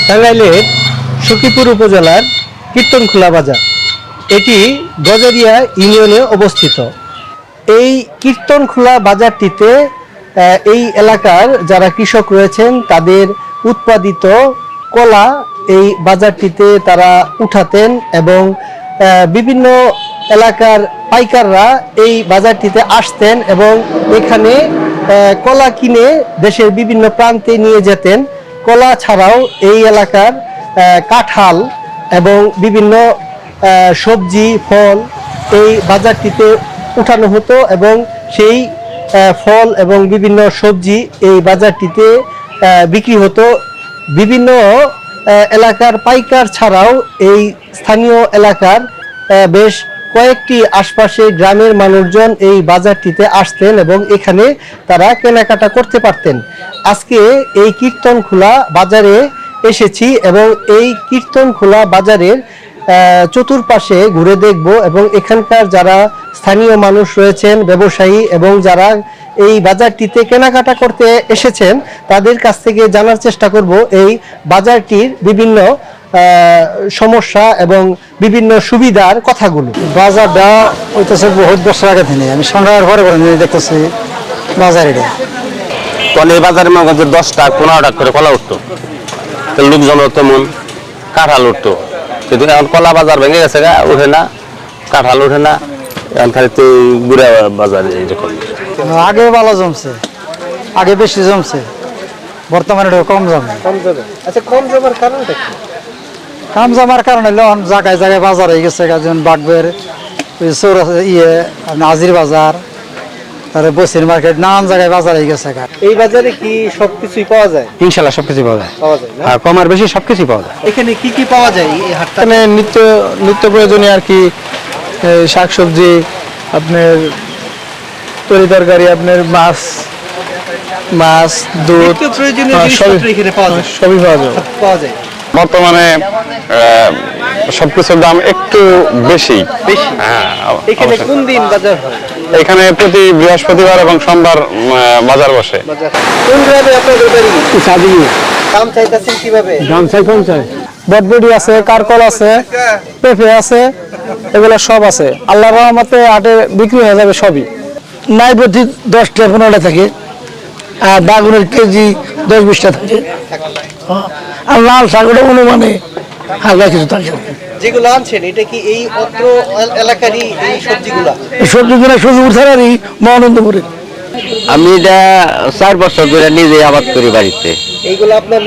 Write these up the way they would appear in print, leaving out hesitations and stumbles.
টাঙ্গাইলের সখীপুর উপজেলার কীর্তনখোলা বাজার, এটি গজারিয়া ইউনিয়নে অবস্থিত। এই কীর্তনখোলা বাজারটিতে এই এলাকার যারা কৃষক রয়েছেন তাদের উৎপাদিত কলা এই বাজারটিতে তারা উঠাতেন এবং বিভিন্ন এলাকার পাইকাররা এই বাজারটিতে আসতেন এবং এখানে কলা কিনে দেশের বিভিন্ন প্রান্তে নিয়ে যেতেন। কলা ছাড়াও এই এলাকার কাঁঠাল এবং বিভিন্ন সবজি ফল এই বাজারটিতে উঠানো হতো এবং সেই ফল এবং বিভিন্ন সবজি এই বাজারটিতে বিক্রি হতো। বিভিন্ন এলাকার পাইকার ছাড়াও এই স্থানীয় এলাকার বেশ কয়েকটি আশপাশে গ্রামের মানুষজন এই বাজারটিতে আসতেন এবং এখানে তারা কেনাকাটা করতে পারতেন। আজকে এই কীর্তনখোলা বাজারে এসেছি এবং এই কীর্তনখোলা বাজারের চতুর্পাশে ঘুরে দেখব এবং এখানকার যারা স্থানীয় মানুষ রয়েছেন, ব্যবসায়ী এবং যারা এই বাজারটিতে কেনাকাটা করতে এসেছেন তাদের কাছ থেকে জানার চেষ্টা করব এই বাজারটির বিভিন্ন সমস্যা এবং বিভিন্ন সুবিধার কথাগুলো। বাজারটা হইতেছে বহুত বছর আগে থেকে, আমি সংগ্রহের পরে দেখতেছি বাজার এটা। তখন এই বাজারের মধ্যে 10টা 15টা করে কলা উঠতো, লোকজন তেমন কাঁঠাল উঠতো, কিন্তু এখন কলা বাজার ভেঙে গেছে, উঠে না, কাঁঠাল উঠে না, এখন খালি তো গুড়া বাজার এরকম। আগে ভালো জমছে, আগে বেশি জমছে, বর্তমানে কম জমে। আচ্ছা, কম জমার কারণটা কি? কম জমার কারণে জায়গায় জায়গায় বাজার হয়ে গেছে, যেমন বাগবের আজির বাজার, তারপরে বসির মার্কেট, নানান জায়গায় বাজার হয়ে গেছে। এই বাজারে কি সবকিছুই পাওয়া যায়? ইনশাল্লাহ সবকিছু পাওয়া যায়, না? কম আর বেশি সবকিছু পাওয়া যায়। এখানে কি কি পাওয়া যায় এই হাটটা? এখানে নিত্য প্রয়োজনীয় আর কি শাকসবজি, আপনার তরি তরকারি, আপনার মাছ, দুধ, নিত্য প্রয়োজনীয় জিনিসপত্র এখানে সবই পাওয়া যায়। বর্তমানে সবকিছুর দাম একটু বেশি। এখানে কোন দিন বাজার হয়? এখানে প্রতি বৃহস্পতিবার এবং সোমবার বাজার বসে। কোন গ্রামে আপনাদের বাড়ি? দাম চাইতেছেন কিভাবে? দাম চাই কম চাই। বটবটি আছে, কারকল আছে, পেঁপে আছে, এগুলো সব আছে। আল্লাহর রহমতে হাটে বিক্রি হয়ে যাবে সবই। নাই প্রতি 10টা 15টা থাকে, আর বাগুনের কেজি 10-20টা থাকে, আর লাল শাকটা অনুমানে হালকা কিছু থাকে। যেগুলো আনছেন এটা কি এই অত্র এলাকারই এই সবজিগুলো? সবজিগুলো সবজি ছাড়ারই মহানন্দপুরে। আমি এটা 4 বছর ধরে নিজে আবাদ করি বাড়িতে। এইগুলো আপনার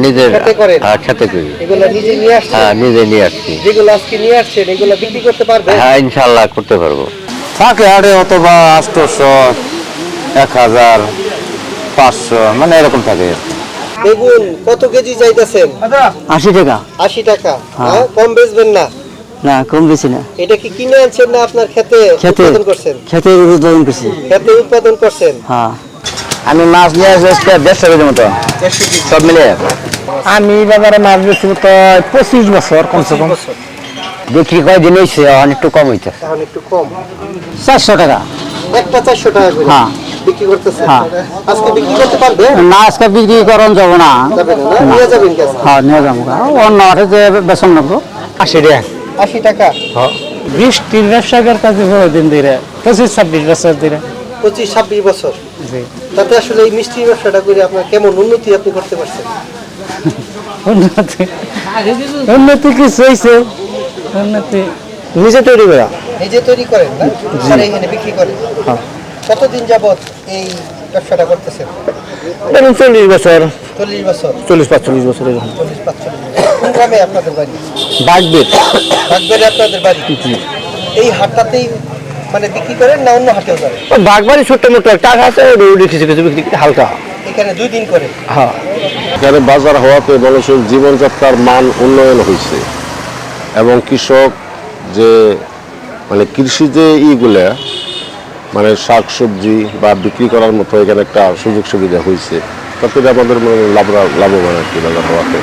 নিজে খেতে করেন? খেতে করি। এগুলো নিজে নিয়ে আসছেন? নিজে নিয়ে আসছি। যেগুলো আজকে নিয়ে আসছেন এগুলো বিক্রি করতে পারবেন? হ্যাঁ, ইনশাল্লাহ করতে পারবো। থাকে হাটে অথবা 800, 1000, 500, মানে এরকম থাকে। বেগুন কত কেজি চাইতেছেন? 80 টাকা। 80 টাকা। হ্যাঁ, কম বেচবেন না? না, কম বেশি না। এটা কি কিনে আনছেন না আপনার খেতে উৎপাদন করছেন? খেতে উৎপাদন করছি। খেতে উৎপাদন করছেন? হ্যাঁ। আমি মাছ নিয়ে আসছি 150 কেজির মতো, সব মিলে। আমি বাজারে মাছ বেশি তো 25 বছর কমসে কম। বিক্রি কয়দিন হয়েছে, অনেকটু কম হইতে। তাহলে একটু কম। 400 টাকা। একটা 400 টাকা করে হ্যাঁ। বিক্রি করতেছেন? হ্যাঁ। আজকে বিক্রি করতে পারবে? না, আজকে বিক্রি করন যাব না। যাবেন না? নিয়ে যাবেন কি আজকে? হ্যাঁ, নিয়ে যাবো। অন্য হাটে যে বেতন নেবো 80 টাকা। 80 টাকা? হ্যাঁ। 20-30 ব্যবসাকের কাছে দিন ধরে 25-26 বছর ধরে। 25-26 বছর। তাতে আসলে এই মিষ্টির ব্যবসাটা করে আপনার কেমন উন্নতি আপনি করতে পারছেন? উন্নতি কিছু হয়েছে। উন্নতি নিজে তৈরি করা। নিজে তৈরি করেন না? আর এখানে বিক্রি করেন? হ্যাঁ। কতদিন যাবত এই ব্যবসাটা করতেছেন? 40 বছর। 40 বছর? 40-45 বছর এরকম। 40-45 বছর। কোন গ্রামে আপনাদের বাড়ি? বাগবের। বাগবাড়ি আপনাদের বাড়ি? এই হাটটাতেই মানে বিক্রি করেন না অন্য হাটেও যান? বাগবাড়ি ছোট্ট মোটো টাকা আছে, কিছু কিছু বিক্রি হালকা। এখানে 2 দিন করে? হ্যাঁ। এখানে বাজার হওয়াতে মানুষের জীবনযাত্রার মান উন্নয়ন হয়েছে এবং কৃষক যে মানে কৃষি যে ইগুলা মানে শাক সবজি বা বিক্রি করার মতো এখানে একটা সুযোগ সুবিধা হয়েছে, তাতে আমাদের লাভবান আর কি বাজার হওয়াতে।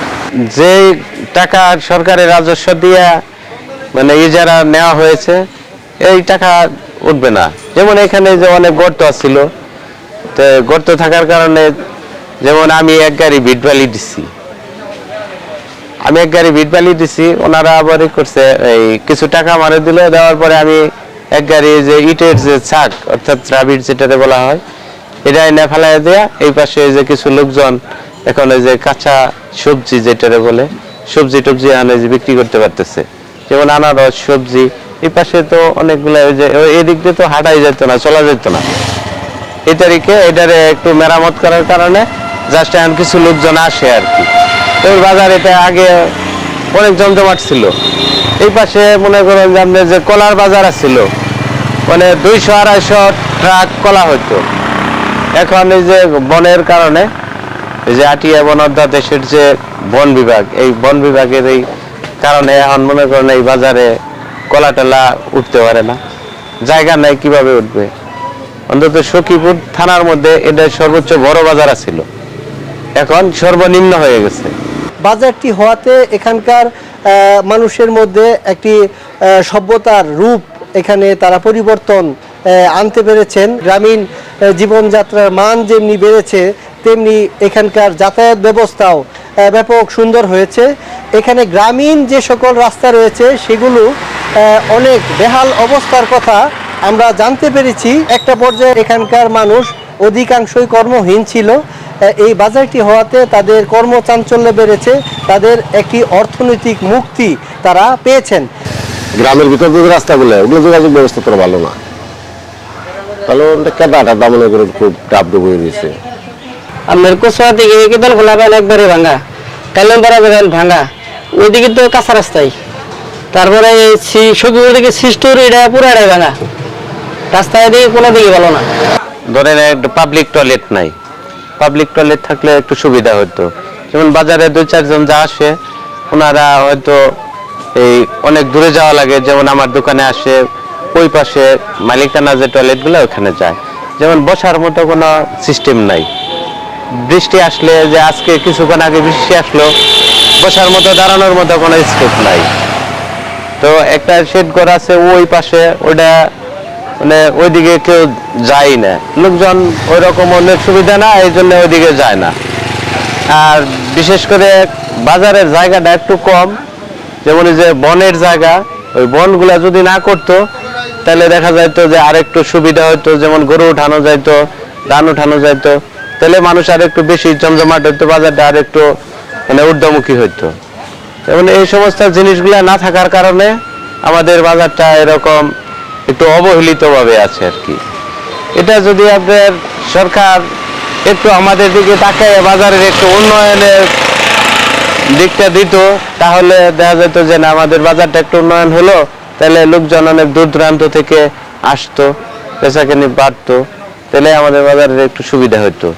যে টাকা সরকারের রাজস্ব দিয়া মানে ইজারা নেওয়া হয়েছে, এই টাকা উঠবে না। যেমন এখানে যে অনেক গর্ত ছিল, তো গর্ত থাকার কারণে যেমন আমি 1 গাড়ি বিট বালি দিচ্ছি, আমি এক গাড়ি বিট বালি দিছি, ওনারা আবার করছে এই কিছু টাকা মারে দিল, দেওয়ার পরে আমি এক গাড়ি যে ইটের যে ছাক অর্থাৎ রাবিট যেটাতে বলা হয় এটা এনে ফেলাই দেয়া, এই পাশে যে কিছু লোকজন এখন ওই যে কাঁচা সবজি যেটারে বলে সবজি টবজি আনে যে বিক্রি করতে পারতেছে, যেমন আনারস সবজি। এই পাশে তো অনেকগুলো ওই যে এদিক দিয়ে তো হাঁটাই যেত না, চলা যেত না। এই তারিখে এটারে একটু মেরামত করার কারণে জাস্ট এখন কিছু লোকজন আসে আর কি। তো বাজার এটা আগে অনেক জমজমাট ছিল। এই পাশে মনে করেন যে আপনার যে কলার বাজার ছিল, মানে 200-250 ট্রাক কলা হতো। এখন এই যে বনের কারণে এই যে আটিয়া বন অধ্যাদেশের যে বন বিভাগ, এই বন বিভাগের এই কারণে এখন মনে করেন এই বাজারে কলা টলা উঠতে পারে না, জায়গা নাই কিভাবে উঠবে। অন্তত সখীপুর থানার মধ্যে এটা সর্বোচ্চ বড় বাজার ছিল, এখন সর্বনিম্ন হয়ে গেছে। বাজারটি হওয়াতে এখানকার মানুষের মধ্যে একটি সভ্যতার রূপ এখানে তারা পরিবর্তন আনতে পেরেছেন। গ্রামীণ জীবনযাত্রার মান যেমনি বেড়েছে, তেমনি এখানকার যাতায়াত ব্যবস্থাও ব্যাপক সুন্দর হয়েছে। এখানে গ্রামীণ যে সকল রাস্তা রয়েছে সেগুলো অনেক বেহাল অবস্থার কথা আমরা জানতে পেরেছি। একটা পর্যায়ে এখানকার মানুষ অধিকাংশই কর্মহীন ছিল। এই বাজারটি হওয়াতে তাদের কর্মচাঞ্চল্য বেড়েছে, তাদের একটি অর্থনৈতিক মুক্তি তারা পেয়েছেন। গ্রামের ভিতর যে রাস্তাগুলো, ওগুলো যোগাযোগ ব্যবস্থা তো ভালো না, তাহলে কেদাটা দামনে করে খুব ডাব ডুব হয়ে গেছে। আপনার কোচা থেকে কেদাল খোলা পান একবারে ভাঙা, কালেন্দারা বেড়াল ভাঙা, ওইদিকে তো কাঁচা রাস্তায়। তারপরে সখীপুর থেকে সিস্টোর এটা পুরাটাই ভাঙা, রাস্তায় দিকে কোনো দিকে ভালো না। ধরেন একটা পাবলিক টয়লেট নাই, পাবলিক টয়লেট থাকলে একটু সুবিধা হতো। যেমন বাজারে 2-4 জন যা আসে, ওনারা হয়তো এই অনেক দূরে যাওয়া লাগে, যেমন আমার দোকানে আসে ওই পাশে মালিকানা যে টয়লেটগুলো ওখানে যায়। যেমন বসার মতো কোনো সিস্টেম নাই, বৃষ্টি আসলে যে আজকে কিছুক্ষণ আগে বৃষ্টি আসলো, বসার মতো দাঁড়ানোর মতো কোনো স্কোপ নাই। তো একটা শেড ঘর আছে ওই পাশে, ওটা মানে ওইদিকে কেউ যায় না, লোকজন ওই রকম অনেক সুবিধা না, এই জন্য ওইদিকে যায় না। আর বিশেষ করে বাজারের জায়গাটা একটু কম, যেমন এই যে বনের জায়গা, ওই বনগুলা যদি না করতো তাহলে দেখা যাইতো যে আরেকটু সুবিধা হতো, যেমন গরু উঠানো যাইতো, ধান উঠানো যাইতো, তাহলে মানুষ আর একটু বেশি জমজমাট হইতো, বাজারটা আর একটু মানে ঊর্ধ্বমুখী হইতো। যেমন এই সমস্ত জিনিসগুলা না থাকার কারণে আমাদের বাজারটা এরকম একটু অবহেলিত ভাবে আছে আর কি। এটা যদি আপনার সরকার একটু আমাদের দিকে তাকায় বাজারের একটু উন্নয়নের দিকটা দিত, তাহলে দেখা যেত যে না আমাদের বাজারটা একটু উন্নয়ন হলো, তাহলে লোকজন অনেক দূর দূরান্ত থেকে আসতো, বেচাকেনি বাড়তো, তাহলে আমাদের বাজারের একটু সুবিধা হতো।